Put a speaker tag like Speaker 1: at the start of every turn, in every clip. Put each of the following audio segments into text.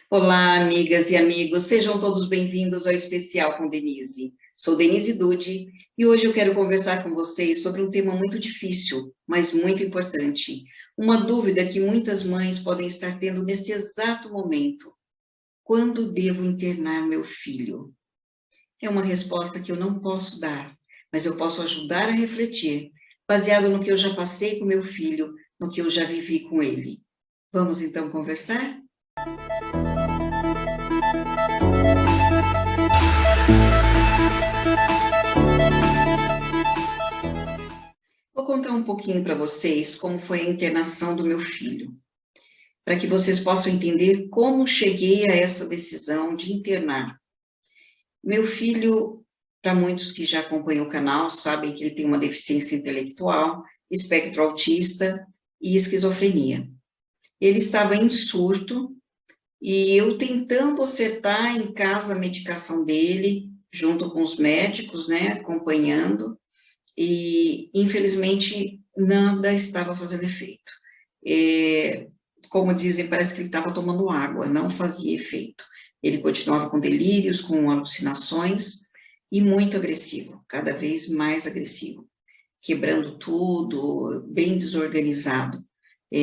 Speaker 1: Olá, amigas e amigos, sejam todos bem-vindos ao Especial com Denise. Sou Denise Dude e hoje eu quero conversar com vocês sobre um tema muito difícil, mas muito importante. Uma dúvida que muitas mães podem estar tendo neste exato momento. Quando devo internar meu filho? É uma resposta que eu não posso dar, mas eu posso ajudar a refletir, baseado no que eu já passei com meu filho, no que eu já vivi com ele. Vamos então conversar? Vou contar um pouquinho para vocês como foi a internação do meu filho, para que vocês possam entender como cheguei a essa decisão de internar. Meu filho, para muitos que já acompanham o canal, sabem que ele tem uma deficiência intelectual, espectro autista e esquizofrenia. Ele estava em surto e eu tentando acertar em casa a medicação dele, junto com os médicos, né, acompanhando, e infelizmente nada estava fazendo efeito. Como dizem, parece que ele estava tomando água, não fazia efeito. Ele continuava com delírios, com alucinações e muito agressivo, cada vez mais agressivo, quebrando tudo, bem desorganizado.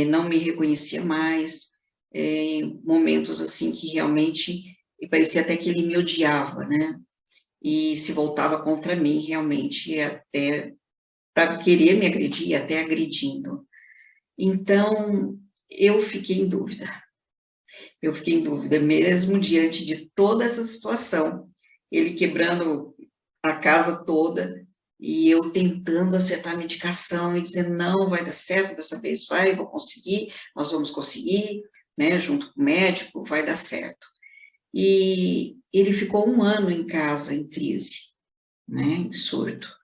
Speaker 1: Não me reconhecia mais, momentos assim que realmente parecia até que ele me odiava, né? E se voltava contra mim realmente, até para querer me agredir, até agredindo. Então, eu fiquei em dúvida. Eu fiquei em dúvida, mesmo diante de toda essa situação, ele quebrando a casa toda, e eu tentando acertar a medicação e dizendo, não, vai dar certo, dessa vez vai, vou conseguir, nós vamos conseguir, né, junto com o médico, vai dar certo. E ele ficou um ano em casa, em crise, né, em surto,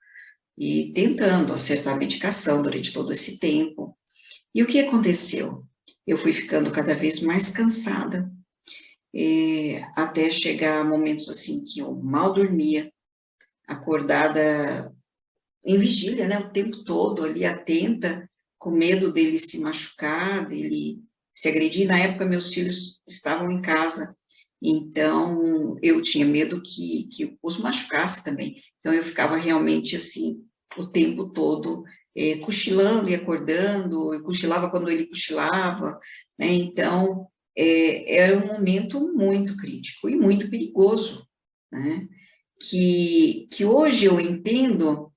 Speaker 1: e tentando acertar a medicação durante todo esse tempo. E o que aconteceu? Eu fui ficando cada vez mais cansada, até chegar a momentos assim que eu mal dormia, acordada em vigília, né, o tempo todo ali atenta, com medo dele se machucar, dele se agredir. Na época meus filhos estavam em casa, então eu tinha medo que os machucasse também. Então eu ficava realmente assim o tempo todo cochilando e acordando, eu cochilava quando ele cochilava, né? Então era um momento muito crítico e muito perigoso, né? Que hoje eu entendo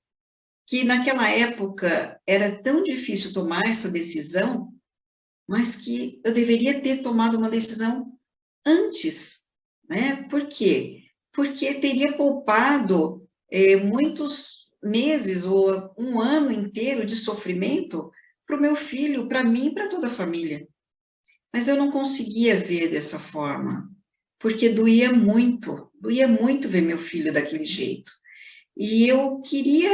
Speaker 1: que naquela época era tão difícil tomar essa decisão, mas que eu deveria ter tomado uma decisão antes, né? Por quê? Porque teria poupado muitos meses ou um ano inteiro de sofrimento para o meu filho, para mim e para toda a família. Mas eu não conseguia ver dessa forma, porque doía muito ver meu filho daquele jeito. E eu queria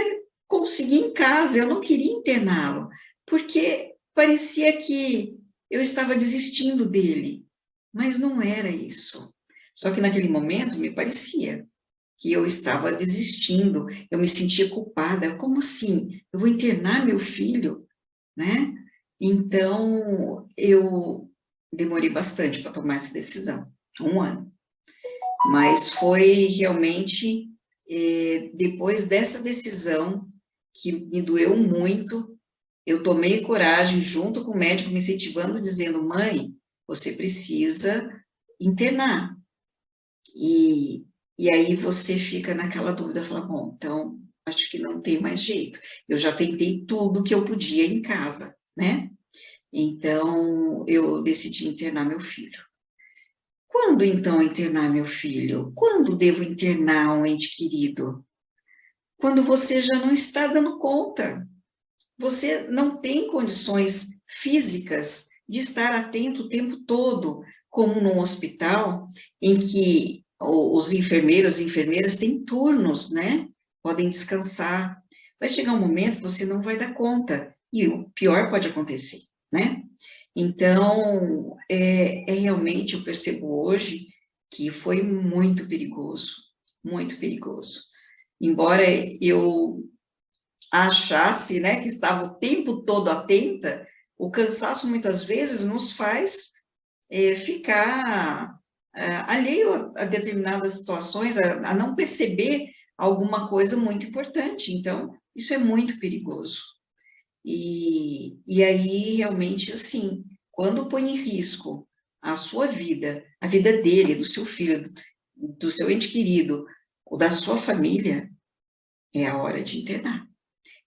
Speaker 1: conseguir em casa, eu não queria interná-lo, porque parecia que eu estava desistindo dele, mas não era isso. Só que naquele momento me parecia que eu estava desistindo, eu me sentia culpada. Como assim? Eu vou internar meu filho, né? Então, eu demorei bastante para tomar essa decisão, um ano. Mas foi realmente depois dessa decisão, que me doeu muito, eu tomei coragem, junto com o médico, me incentivando, dizendo, mãe, você precisa internar. E, e aí você fica naquela dúvida, fala, bom, então, acho que não tem mais jeito. Eu já tentei tudo que eu podia em casa, né? Então, eu decidi internar meu filho. Quando então internar meu filho? Quando devo internar um ente querido? Quando você já não está dando conta. Você não tem condições físicas de estar atento o tempo todo, como num hospital, em que os enfermeiros e enfermeiras têm turnos, né? Podem descansar. Vai chegar um momento que você não vai dar conta, e o pior pode acontecer, né? Então, realmente, eu percebo hoje que foi muito perigoso, muito perigoso. Embora eu achasse, né, que estava o tempo todo atenta, o cansaço muitas vezes nos faz ficar alheio a determinadas situações, a não perceber alguma coisa muito importante. Então, isso é muito perigoso. E aí, realmente, assim, quando põe em risco a sua vida, a vida dele, do seu filho, do seu ente querido, ou da sua família, é a hora de internar.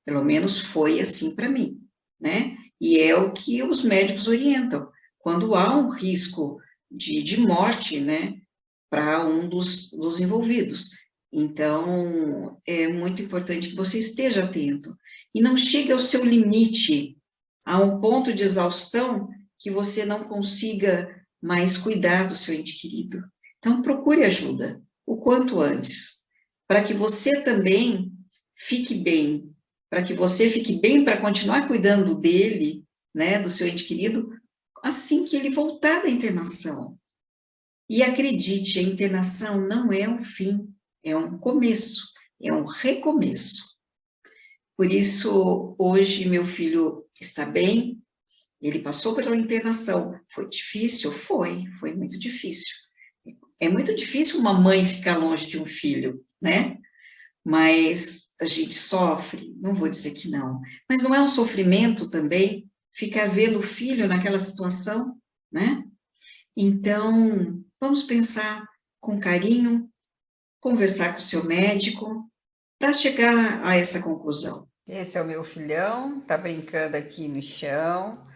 Speaker 1: Pelo menos foi assim para mim, né? E é o que os médicos orientam. Quando há um risco de morte, né, para um dos envolvidos. Então, é muito importante que você esteja atento. E não chegue ao seu limite, a um ponto de exaustão que você não consiga mais cuidar do seu ente querido. Então, procure ajuda o quanto antes, para que você também fique bem, para que você fique bem para continuar cuidando dele, né, do seu ente querido, assim que ele voltar da internação. E acredite, a internação não é um fim, é um começo, é um recomeço. Por isso, hoje, meu filho está bem, ele passou pela internação. Foi difícil? Foi muito difícil. É muito difícil uma mãe ficar longe de um filho, né? Mas a gente sofre, não vou dizer que não, mas não é um sofrimento também ficar vendo o filho naquela situação, né? Então, vamos pensar com carinho, conversar com o seu médico, para chegar a essa conclusão.
Speaker 2: Esse é o meu filhão, tá brincando aqui no chão.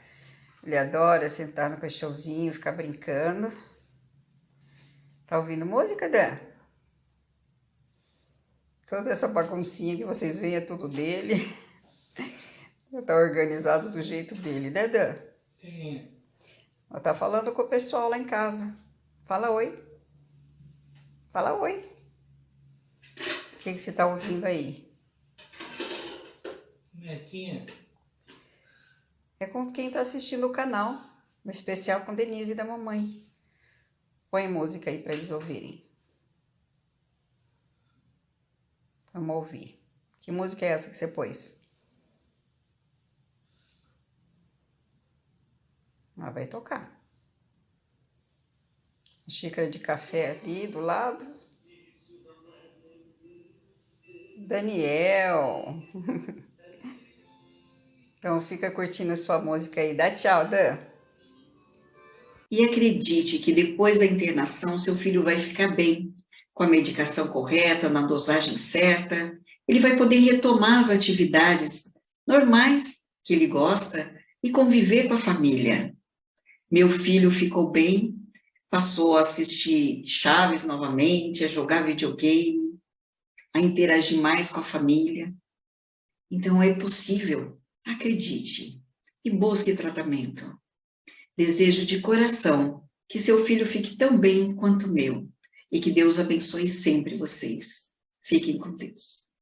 Speaker 2: Ele adora sentar no colchãozinho, ficar brincando. Tá ouvindo música, Dan? Toda essa baguncinha que vocês veem é tudo dele. Tá organizado do jeito dele, né, Dan? Sim. Tá falando com o pessoal lá em casa. Fala oi. Fala oi. O que você tá ouvindo aí? Netinha. É com quem tá assistindo o canal. No especial com Denise e da mamãe. Põe música aí para eles ouvirem. Vamos ouvir. Que música é essa que você pôs? Ah, vai tocar. Xícara de café ali do lado. Daniel. Então fica curtindo a sua música aí. Dá tchau, Dan.
Speaker 1: E acredite que depois da internação, seu filho vai ficar bem, com a medicação correta, na dosagem certa. Ele vai poder retomar as atividades normais que ele gosta e conviver com a família. Meu filho ficou bem, passou a assistir Chaves novamente, a jogar videogame, a interagir mais com a família. Então, é possível, acredite, e busque tratamento. Desejo de coração que seu filho fique tão bem quanto o meu, e que Deus abençoe sempre vocês. Fiquem com Deus.